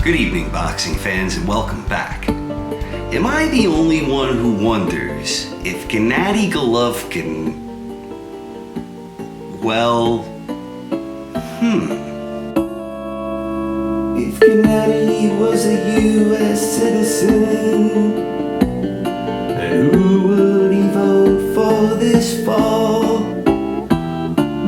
Good evening, boxing fans, and welcome back. Am I the only one who wonders if Gennady Golovkin, If Gennady was a U.S. citizen, who would he vote for this fall?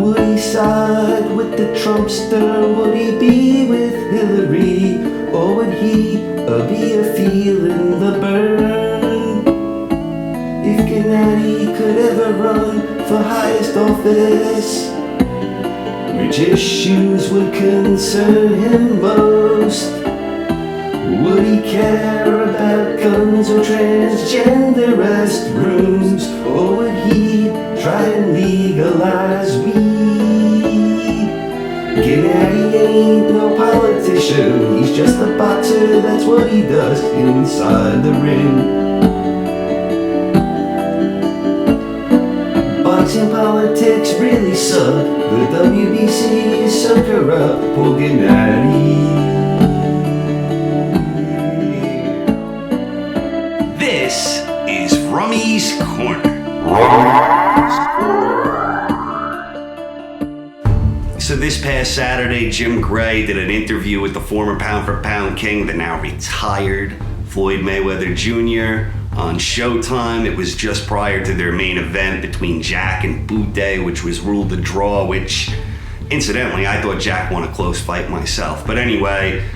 Would he side with the Trumpster? Would he be with Hillary? Or would he be a feeling the burn? If Gennady could ever run for highest office, which issues would concern him most? Would he care about guns or transgender restrooms? Or would he try and legalize weed? Gennady ain't no politician, he's just a boxer, that's what he does inside the ring. Boxing politics really suck. The WBC is so corrupt. Poor Gennady. this is Rummy's Corner. So this past Saturday, Jim Gray did an interview with the former pound-for-pound king, the now retired Floyd Mayweather Jr. on Showtime. It was just prior to their main event between Jack and Boutte, which was ruled a draw, which, incidentally, I thought Jack won a close fight myself. But anyway,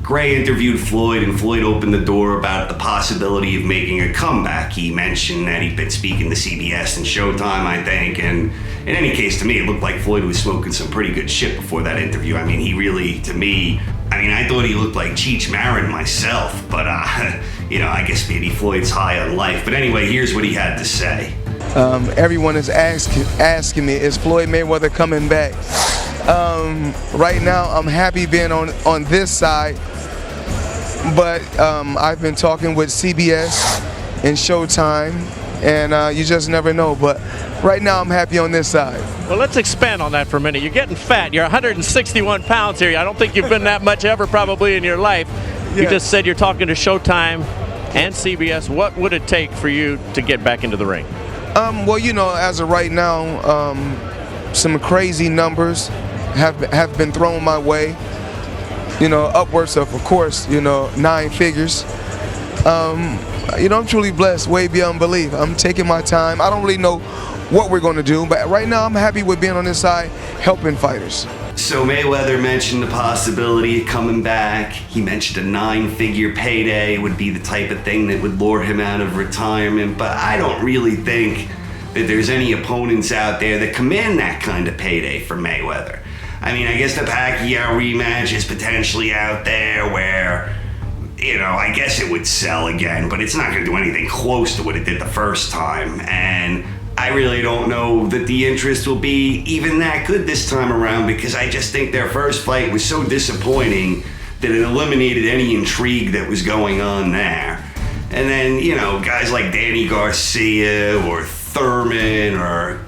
Gray interviewed Floyd, and Floyd opened the door about the possibility of making a comeback. He mentioned that he'd been speaking to CBS and Showtime, I think, and in any case, to me, it looked like Floyd was smoking some pretty good shit before that interview. I mean, he really, to me, I thought he looked like Cheech Marin myself, but, I guess maybe Floyd's high on life. But anyway, here's what he had to say. Everyone is asking me, is Floyd Mayweather coming back? Right now, I'm happy being on this side, but I've been talking with CBS and Showtime, and you just never know. But right now, I'm happy on this side. Well, let's expand on that for a minute. You're getting fat. You're 161 pounds here. I don't think you've been that much ever probably in your life. Yeah. You just said you're talking to Showtime and CBS. What would it take for you to get back into the ring? Well, as of right now, some crazy numbers have been thrown my way. Upwards of course, 9 figures. I'm truly blessed, way beyond belief. I'm taking my time. I don't really know what we're going to do, but right now I'm happy with being on this side, helping fighters. So Mayweather mentioned the possibility of coming back. He mentioned a 9-figure payday would be the type of thing that would lure him out of retirement, but I don't really think that there's any opponents out there that command that kind of payday for Mayweather. I guess the Pacquiao rematch is potentially out there where, I guess it would sell again, but it's not going to do anything close to what it did the first time. And I really don't know that the interest will be even that good this time around, because I just think their first fight was so disappointing that it eliminated any intrigue that was going on there. And then, guys like Danny Garcia or Thurman or,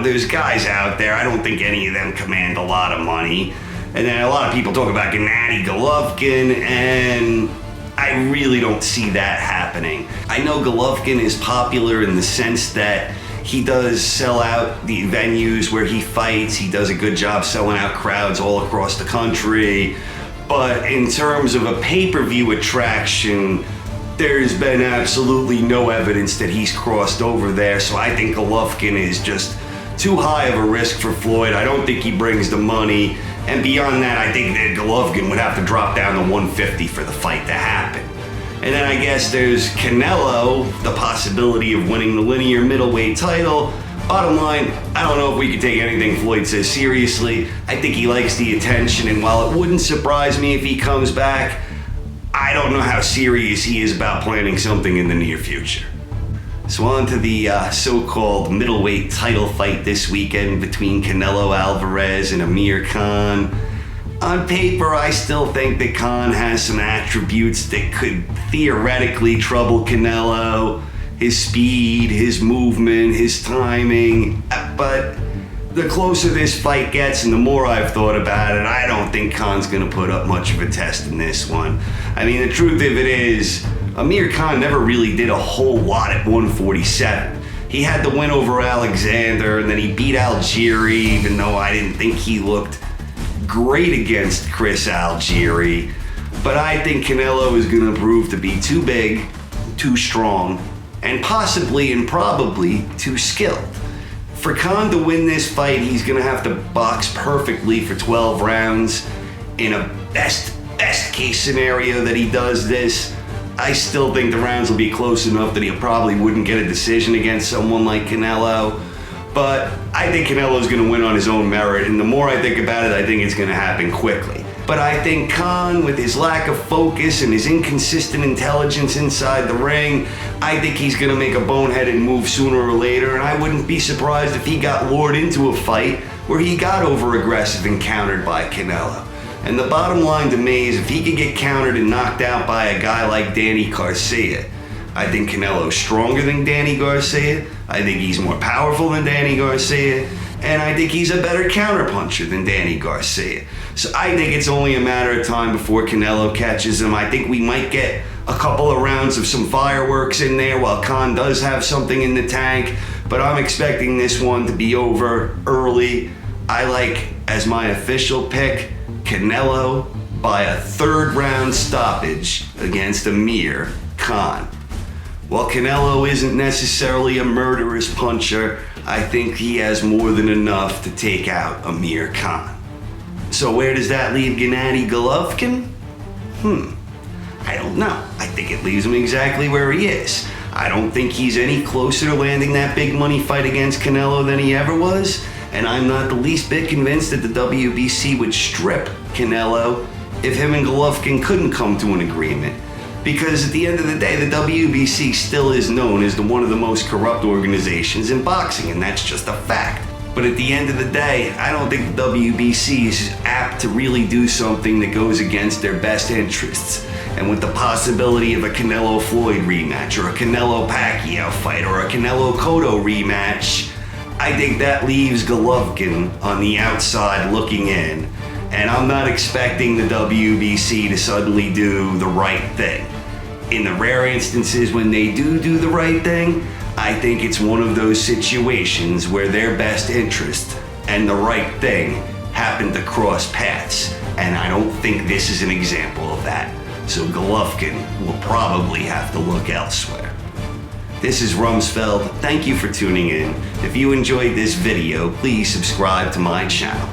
there's guys out there, I don't think any of them command a lot of money. And then a lot of people talk about Gennady Golovkin, and I really don't see that happening. I know Golovkin is popular in the sense that he does sell out the venues where he fights. He does a good job selling out crowds all across the country. But in terms of a pay-per-view attraction, there's been absolutely no evidence that he's crossed over there. So I think Golovkin is just too high of a risk for Floyd. I don't think he brings the money. And beyond that, I think that Golovkin would have to drop down to 150 for the fight to happen. And then I guess there's Canelo, the possibility of winning the linear middleweight title. Bottom line, I don't know if we could take anything Floyd says seriously. I think he likes the attention, and while it wouldn't surprise me if he comes back, I don't know how serious he is about planning something in the near future. So on to the so-called middleweight title fight this weekend between Canelo Alvarez and Amir Khan. On paper, I still think that Khan has some attributes that could theoretically trouble Canelo. His speed, his movement, his timing. But the closer this fight gets and the more I've thought about it, I don't think Khan's gonna put up much of a test in this one. I mean, the truth of it is, Amir Khan never really did a whole lot at 147. He had the win over Alexander, and then he beat Algieri, even though I didn't think he looked great against Chris Algieri. But I think Canelo is gonna prove to be too big, too strong, and possibly and probably too skilled. For Khan to win this fight, he's gonna have to box perfectly for 12 rounds. In a best case scenario that he does this, I still think the rounds will be close enough that he probably wouldn't get a decision against someone like Canelo. But I think Canelo's gonna win on his own merit, and the more I think about it, I think it's gonna happen quickly. But I think Khan, with his lack of focus and his inconsistent intelligence inside the ring, I think he's gonna make a boneheaded move sooner or later, and I wouldn't be surprised if he got lured into a fight where he got over-aggressive and countered by Canelo. And the bottom line to me is if he could get countered and knocked out by a guy like Danny Garcia, I think Canelo's stronger than Danny Garcia, I think he's more powerful than Danny Garcia, and I think he's a better counterpuncher than Danny Garcia. So I think it's only a matter of time before Canelo catches him. I think we might get a couple of rounds of some fireworks in there while Khan does have something in the tank, but I'm expecting this one to be over early. I like, as my official pick, Canelo by a 3rd round stoppage against Amir Khan. While Canelo isn't necessarily a murderous puncher, I think he has more than enough to take out Amir Khan. So where does that leave Gennady Golovkin? I don't know. I think it leaves him exactly where he is. I don't think he's any closer to landing that big money fight against Canelo than he ever was, and I'm not the least bit convinced that the WBC would strip Canelo if him and Golovkin couldn't come to an agreement. Because at the end of the day, the WBC still is known as one of the most corrupt organizations in boxing, and that's just a fact. But at the end of the day, I don't think the WBC is apt to really do something that goes against their best interests. And with the possibility of a Canelo Floyd rematch, or a Canelo Pacquiao fight, or a Canelo Cotto rematch, I think that leaves Golovkin on the outside looking in. And I'm not expecting the WBC to suddenly do the right thing. In the rare instances when they do the right thing, I think it's one of those situations where their best interest and the right thing happen to cross paths. And I don't think this is an example of that. So Golovkin will probably have to look elsewhere. This is Rumsfeld. Thank you for tuning in. If you enjoyed this video, please subscribe to my channel.